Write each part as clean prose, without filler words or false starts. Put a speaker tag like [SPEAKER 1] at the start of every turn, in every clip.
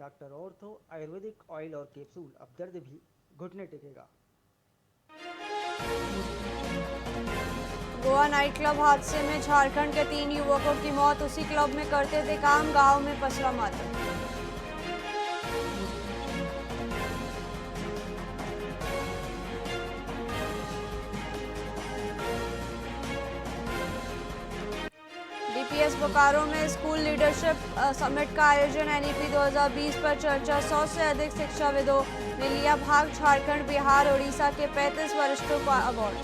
[SPEAKER 1] Doctor ortho Ayurvedic oil और capsule, अब दर्द भी घुटने टेकेगा।
[SPEAKER 2] गोवा नाइट क्लब हादसे में झारखंड के 3 युवकों की मौत। उसी क्लब में करते थे काम, गांव में पसरा मातम। डीपीएस बोकारो में स्कूल लीडरशिप समिट का आयोजन। एनईपी 2020 पर चर्चा। 100 से अधिक शिक्षाविदों ने लिया भाग। झारखंड, बिहार, उड़ीसा के 35 वरिष्ठों को अवार्ड।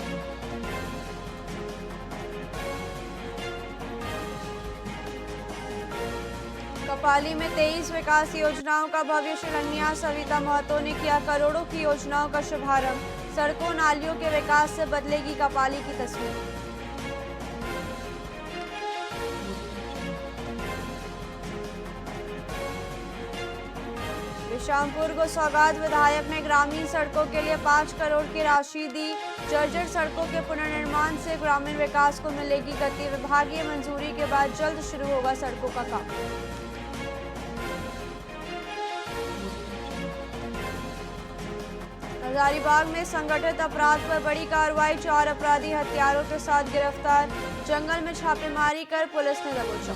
[SPEAKER 2] कपाली में 23 विकास योजनाओं का भव्य शिलान्यास। सविता महतो ने किया करोड़ों की योजनाओं का शुभारंभ। सड़कों नालियों के विकास से बदलेगी कपाली की तस्वीर। विशामपुर को सौगात। विधायक ने ग्रामीण सड़कों के लिए 5 करोड़ की राशि दी। जर्जर सड़कों के पुनर्निर्माण से ग्रामीण विकास को मिलेगी गति। विभागीय मंजूरी के बाद जल्द शुरू होगा सड़कों का काम। हजारीबाग में संगठित अपराध पर बड़ी कार्रवाई। 4 अपराधी हथियारों के साथ गिरफ्तार। जंगल में छापेमारी कर पुलिस ने दबोचा।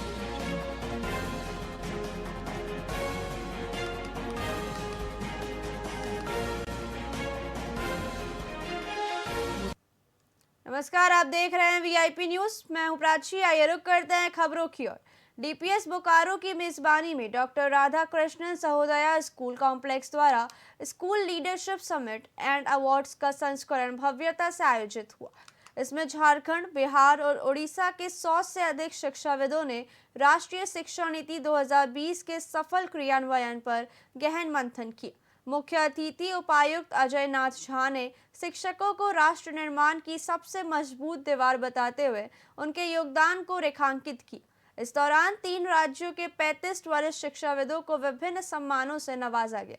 [SPEAKER 2] नमस्कार, आप देख रहे हैं वीआईपी न्यूज। मैं हूं प्राची। आइए रुक करते हैं खबरों की ओर। डीपीएस बोकारो की मेजबानी में doctor Radha Krishnan Sahodaya school complex द्वारा school leadership summit and awards का संस्करण भव्यता से आयोजित हुआ। इसमें झारखंड, बिहार और उड़ीसा के 100 से अधिक शिक्षाविदों ने राष्ट्रीय शिक्षा नीति 2020 के सफल क्रियान्वयन पर गहन मंथन किया। मुख्य अतिथि उपायुक्त अजय नाथ झा ने शिक्षकों को राष्ट्र निर्माण की सबसे मजबूत दीवार बताते हुए उनके योगदान को रेखांकित किया। इस दौरान 3 राज्यों के 35 वरिष्ठ शिक्षाविदों को विभिन्न सम्मानों से नवाजा गया।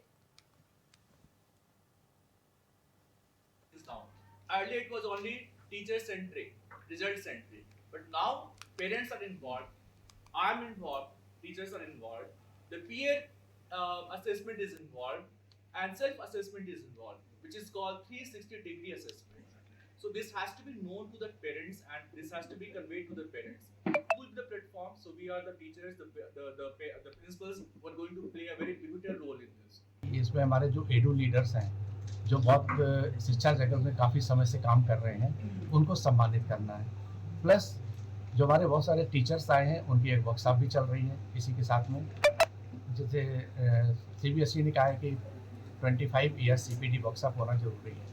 [SPEAKER 3] Earlier it was only teacher centric, result centric, but now parents are involved, I am involved, teachers are involved, the peer assessment is involved, and self-assessment is involved, which is called 360-degree assessment. So this has to be known to the parents, and this has to be conveyed to the parents. Who will be the platform? So we are the teachers, the principals who are going to play a very pivotal role in this.
[SPEAKER 4] इसमें हमारे जो edu leaders हैं, जो बहुत शिक्षा जगत में काफ़ी समय से काम कर रहे हैं, उनको सम्मानित करना है। प्लस जो हमारे बहुत सारे टीचर्स आए हैं, उनकी एक वर्कशॉप भी चल रही है इसी के साथ में। जैसे सीबीएसई ने कहा है कि 25 ईयर सीपीडी वर्कशॉप होना जरूरी है,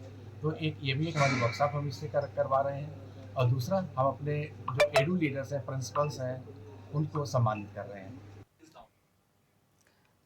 [SPEAKER 4] तो ये भी एक हमारी वर्कशॉप हम इससे करवा रहे हैं। और दूसरा, हम अपने जो एडू लीडर्स हैं, प्रिंसिपल्स हैं, उनको सम्मानित कर रहे हैं।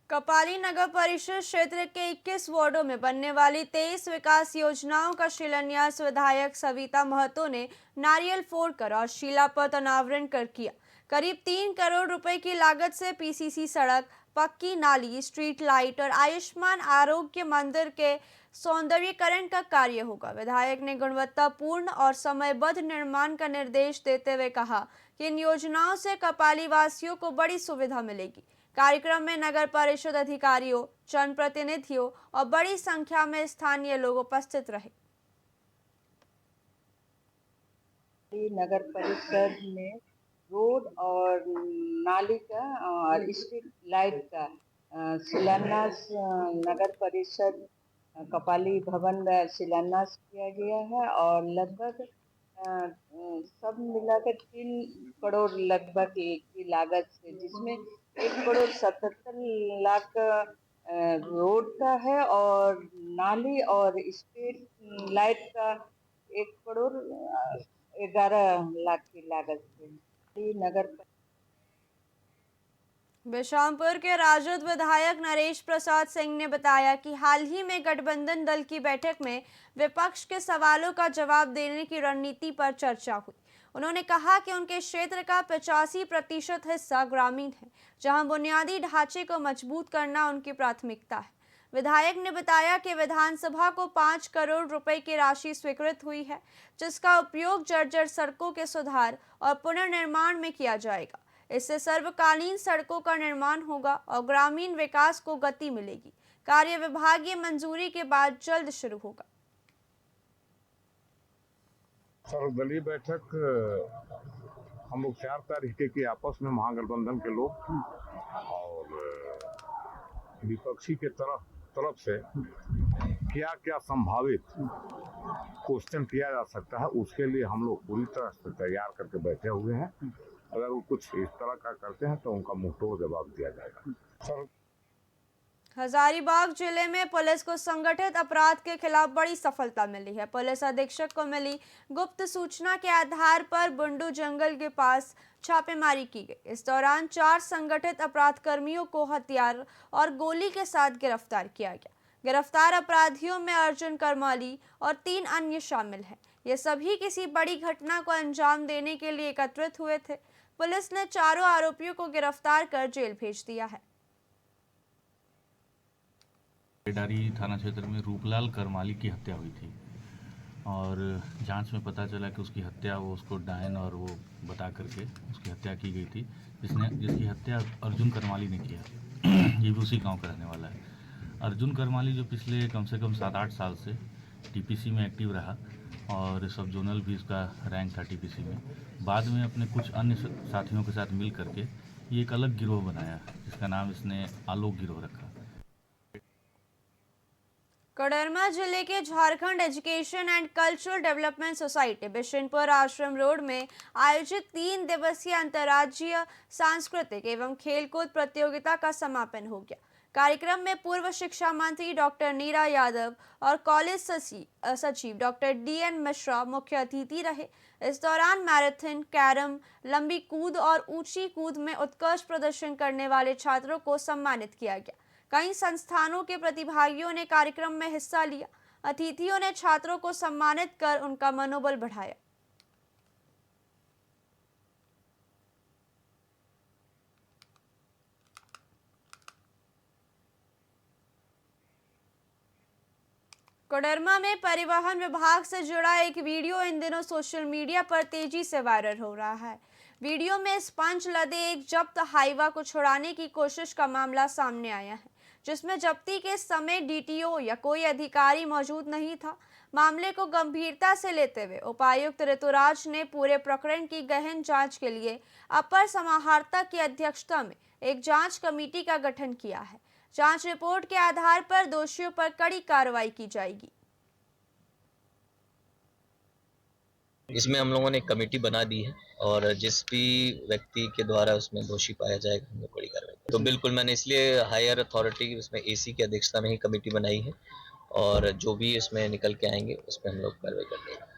[SPEAKER 2] कपाली नगर परिषद क्षेत्र के 21 वार्डों में बनने वाली 23 विकास योजनाओं का शिलान्यास विधायक सविता महतो ने नारियल फोड़कर और शिलापत अनावरण कर किया। करीब 3 करोड़ रुपए की लागत से पीसीसी सड़क, पक्की नाली, स्ट्रीट लाइट और आयुष्मान आरोग्य मंदिर के सौंदर्यीकरण का कार्य होगा। विधायक ने गुणवत्तापूर्ण और समयबद्ध निर्माण का निर्देश देते हुए कहा कि इन योजनाओं से कपाली वासियों को बड़ी सुविधा मिलेगी। कार्यक्रम में नगर परिषद अधिकारियों, जनप्रतिनिधियों और बड़ी संख्या में स्थानीय लोग उपस्थित रहे।
[SPEAKER 5] नगर परिषद में रोड और नाली का और स्ट्रीट लाइट का शिलान्यास नगर परिषद कपाली भवन में शिलान्यास किया गया है। और लगभग सब मिलाकर 3 करोड़ लगभग की लागत से, जिसमें 1 करोड़ 77 लाख रोड का है और नाली और स्ट्रीट लाइट का 1 करोड़ 11 लाख की लागत से नगर।
[SPEAKER 2] बिशामपुर के राजद विधायक नरेश प्रसाद सिंह ने बताया कि हाल ही में गठबंधन दल की बैठक में विपक्ष के सवालों का जवाब देने की रणनीति पर चर्चा हुई। उन्होंने कहा कि उनके क्षेत्र का 85% हिस्सा ग्रामीण है, जहां बुनियादी ढांचे को मजबूत करना उनकी प्राथमिकता है। विधायक ने बताया कि विधानसभा को 5 करोड़ रुपए की राशि स्वीकृत हुई है, जिसका उपयोग जर्जर सड़कों के सुधार और पुनर्निर्माण में किया जाएगा। इससे सर्वकालीन सड़कों का निर्माण होगा और ग्रामीण विकास को गति मिलेगी। कार्य विभागीय मंजूरी के बाद जल्द शुरू होगा।
[SPEAKER 6] सर्वदलीय बैठक हम लोग 4 तारीख की आपस में महागठबंधन के लोग और विपक्षी के तरफ से क्या क्या संभावित क्वेश्चन किया जा सकता है, उसके लिए हम लोग पूरी तरह से तैयार करके बैठे हुए हैं। अगर वो कुछ इस तरह का करते हैं तो उनका मुंहतोड़ जवाब दिया जाएगा। सर,
[SPEAKER 2] हजारीबाग जिले में पुलिस को संगठित अपराध के खिलाफ बड़ी सफलता मिली है। पुलिस अधीक्षक को मिली गुप्त सूचना के आधार पर बुंडू जंगल के पास छापेमारी की गई। इस दौरान 4 संगठित अपराध कर्मियों को हथियार और गोली के साथ गिरफ्तार किया गया। गिरफ्तार अपराधियों में अर्जुन करमाली और 3 अन्य शामिल हैं। ये सभी किसी बड़ी घटना को अंजाम देने के लिए एकत्रित हुए थे। पुलिस ने चारों आरोपियों को गिरफ्तार कर जेल भेज दिया है।
[SPEAKER 7] बेडारी थाना क्षेत्र में रूपलाल करमाली की हत्या हुई थी और जांच में पता चला कि उसकी हत्या उसको डायन और वो बता करके उसकी हत्या की गई थी, जिसकी हत्या अर्जुन करमाली ने किया। ये भी उसी गांव का रहने वाला है। अर्जुन करमाली जो पिछले कम से कम 7-8 साल से टीपीसी में एक्टिव रहा और सब जोनल भी इसका रैंक था टीपीसी में। बाद में अपने कुछ अन्य साथियों के साथ मिल करके ये एक अलग गिरोह बनाया जिसका नाम इसने आलोक गिरोह रखा।
[SPEAKER 2] कोडरमा जिले के Jharkhand education and cultural development society Bishanpur आश्रम रोड में आयोजित 3 दिवसीय अंतर्राज्यीय सांस्कृतिक एवं खेलकूद प्रतियोगिता का समापन हो गया। कार्यक्रम में पूर्व शिक्षा मंत्री डॉक्टर नीरा यादव और कॉलेज सचिव डॉक्टर DN मिश्रा मुख्य अतिथि रहे। इस दौरान मैराथन, कैरम, लंबी कूद और ऊंची कूद में उत्कृष्ट प्रदर्शन करने वाले छात्रों को सम्मानित किया गया। कई संस्थानों के प्रतिभागियों ने कार्यक्रम में हिस्सा लिया। अतिथियों ने छात्रों को सम्मानित कर उनका मनोबल बढ़ाया। कोडरमा में परिवहन विभाग से जुड़ा एक वीडियो इन दिनों सोशल मीडिया पर तेजी से वायरल हो रहा है। वीडियो में स्पंज लदे एक जब्त हाईवा को छुड़ाने की कोशिश का मामला सामने आया है, जिसमें जब्ती के समय DTO या कोई अधिकारी मौजूद नहीं था। मामले को गंभीरता से लेते हुए उपायुक्त ऋतुराज ने पूरे प्रकरण की गहन जांच के लिए अपर समाहर्ता की अध्यक्षता में एक जांच कमेटी का गठन किया है। जांच रिपोर्ट के आधार पर दोषियों पर कड़ी कार्रवाई की जाएगी।
[SPEAKER 8] इसमें हम लोगों ने एक कमेटी बना दी है और जिस भी व्यक्ति के द्वारा उसमें दोषी पाया जाएगा हम लोग कड़ी कार्रवाई। तो बिल्कुल मैंने इसलिए हायर अथॉरिटी उसमें AC की अध्यक्षता में ही कमेटी बनाई है और जो भी इसमें निकल के आएंगे उसमें हम लोग कार्रवाई कर देंगे।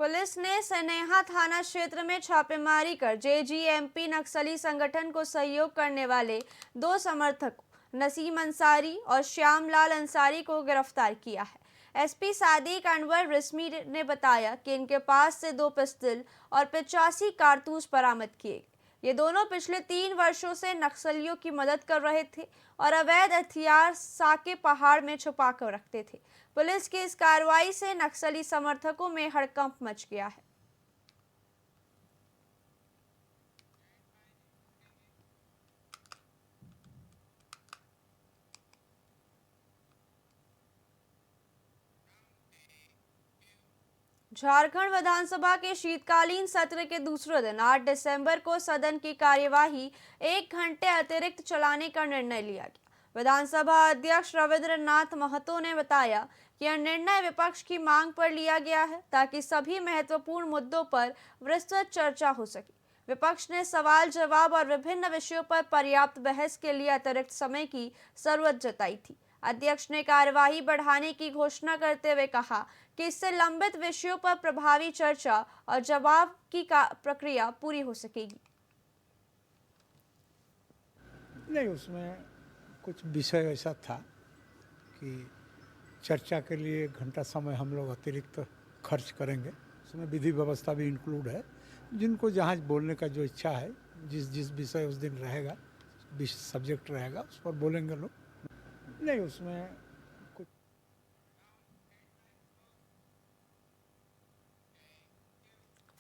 [SPEAKER 2] पुलिस ने सनेहा थाना क्षेत्र में छापेमारी कर JGMP नक्सली संगठन को सहयोग करने वाले 2 समर्थकों नसीम अंसारी और श्यामलाल अंसारी को गिरफ्तार किया है। SP सादिक अनवर रिस्मी ने बताया कि इनके पास से 2 पिस्टल और 85 कारतूस बरामद किए गए। ये दोनों पिछले 3 वर्षों से नक्सलियों की मदद कर रहे थे और अवैध हथियार साके पहाड़ में छुपा कर रखते थे। पुलिस की इस कार्रवाई से नक्सली समर्थकों में हड़कंप मच गया है। झारखंड विधानसभा के शीतकालीन सत्र के दूसरे दिन 8 दिसंबर को सदन की कार्यवाही 1 घंटे अतिरिक्त चलाने का निर्णय लिया गया। विधानसभा अध्यक्ष रविंद्रनाथ महतो ने बताया कि यह निर्णय विपक्ष की मांग पर लिया गया है ताकि सभी महत्वपूर्ण मुद्दों पर विस्तृत चर्चा हो सके। विपक्ष ने सवाल जवाब और विभिन्न विषयों पर पर्याप्त बहस के लिए अतिरिक्त समय की जरूरत जताई थी। अध्यक्ष ने कार्यवाही बढ़ाने की घोषणा करते हुए कहा कि इससे लंबित विषयों पर प्रभावी चर्चा और जवाब की प्रक्रिया पूरी हो सकेगी।
[SPEAKER 9] नहीं, उसमें कुछ विषय ऐसा था कि चर्चा के लिए 1 घंटा समय हम लोग अतिरिक्त खर्च करेंगे। उसमें विधि व्यवस्था भी इंक्लूड है। जिनको जहाँ बोलने का जो इच्छा है, जिस विषय उस दिन रहेगा, सब्जेक्ट रहेगा, उस पर बोलेंगे लोग। नहीं, उसमें कुछ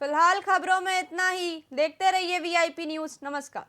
[SPEAKER 2] फिलहाल खबरों में इतना ही। देखते रहिए वीआईपी न्यूज़। नमस्कार।